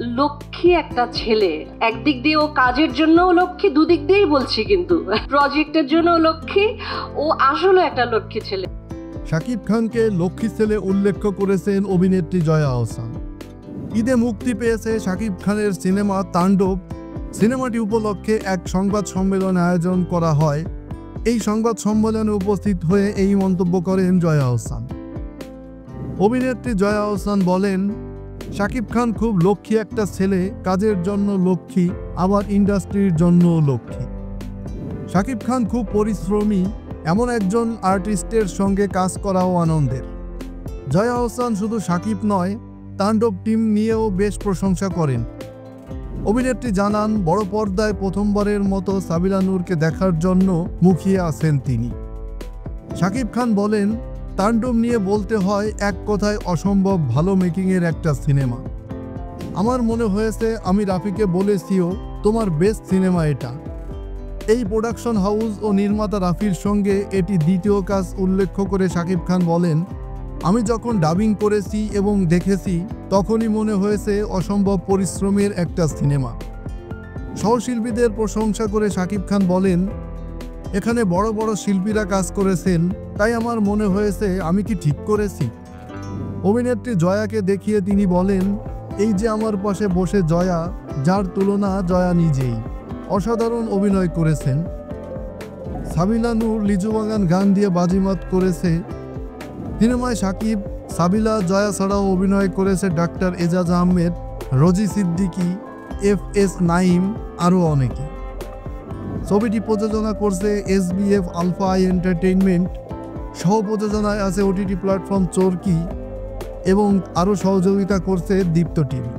লক্ষ্মী একটা ছেলে, একদিক দিয়ে ও কাজের জন্যও লক্ষ্মী, দুদিক দিয়েই বলছি, কিন্তু প্রজেক্টের জন্য লক্ষ্মী, ও আসলে একটা লক্ষ্মী ছেলে। শাকিব খানকে লক্ষ্মী ছেলে উল্লেখ করেছেন অভিনেত্রী জয়া আহসান। ঈদে মুক্তি পেয়েছে শাকিব খানের সিনেমা তাণ্ডব। সিনেমাটি উপলক্ষে এক সংবাদ সম্মেলন আয়োজন করা হয়। এই সংবাদ সম্মেলনে উপস্থিত হয়ে এই মন্তব্য করেন জয়া আহসান। অভিনেত্রী জয়া আহসান বলেন, শাকিব খান খুব লক্ষ্মী একটা ছেলে, কাজের জন্য লক্ষ্মী, আবার ইন্ডাস্ট্রির জন্যও লক্ষ্মী। শাকিব খান খুব পরিশ্রমী, এমন একজন আর্টিস্টের সঙ্গে কাজ করাও আনন্দের। জয়া আহসান শুধু শাকিব নয়, তাণ্ডব টিম নিয়েও বেশ প্রশংসা করেন। অভিনেত্রী জানান, বড় পর্দায় প্রথমবারের মতো সাবিলা নূরকে দেখার জন্য মুখিয়ে আছেন তিনি। শাকিব খান বলেন, তাণ্ডব নিয়ে বলতে হয় এক কথায় অসম্ভব ভালো মেকিংয়ের একটা সিনেমা। আমার মনে হয়েছে আমি রাফিকে বলেছিও তোমার বেস্ট সিনেমা এটা। এই প্রোডাকশন হাউস ও নির্মাতা রাফির সঙ্গে এটি দ্বিতীয় কাজ উল্লেখ করে শাকিব খান বলেন, আমি যখন ডাবিং করেছি এবং দেখেছি তখনই মনে হয়েছে অসম্ভব পরিশ্রমের একটা সিনেমা। সহশিল্পীদের প্রশংসা করে শাকিব খান বলেন, এখানে বড় বড় শিল্পীরা কাজ করেছেন, তাই আমার মনে হয়েছে আমি কি ঠিক করেছি। অভিনেত্রী জয়াকে দেখিয়ে তিনি বলেন, এই যে আমার পাশে বসে জয়া, যার তুলনা জয়া নিজেই, অসাধারণ অভিনয় করেছেন। সাবিলা নূর লিচু বাগান গান দিয়ে বাজিমাত করেছে। সিনেমায় শাকিব, সাবিলা, জয়া ছাড়াও অভিনয় করেছে ডাক্তার এজাজ আহমেদ, রোজি সিদ্দিকী, FS নাইম, আরও অনেকে। ছবিটি প্রযোজনা করছে SBF আলফা আই এন্টারটেইনমেন্ট। সহ প্রযোজনায় আছে OTT প্ল্যাটফর্ম চরকি এবং আরও সহযোগিতা করছে দীপ্ত টিভি।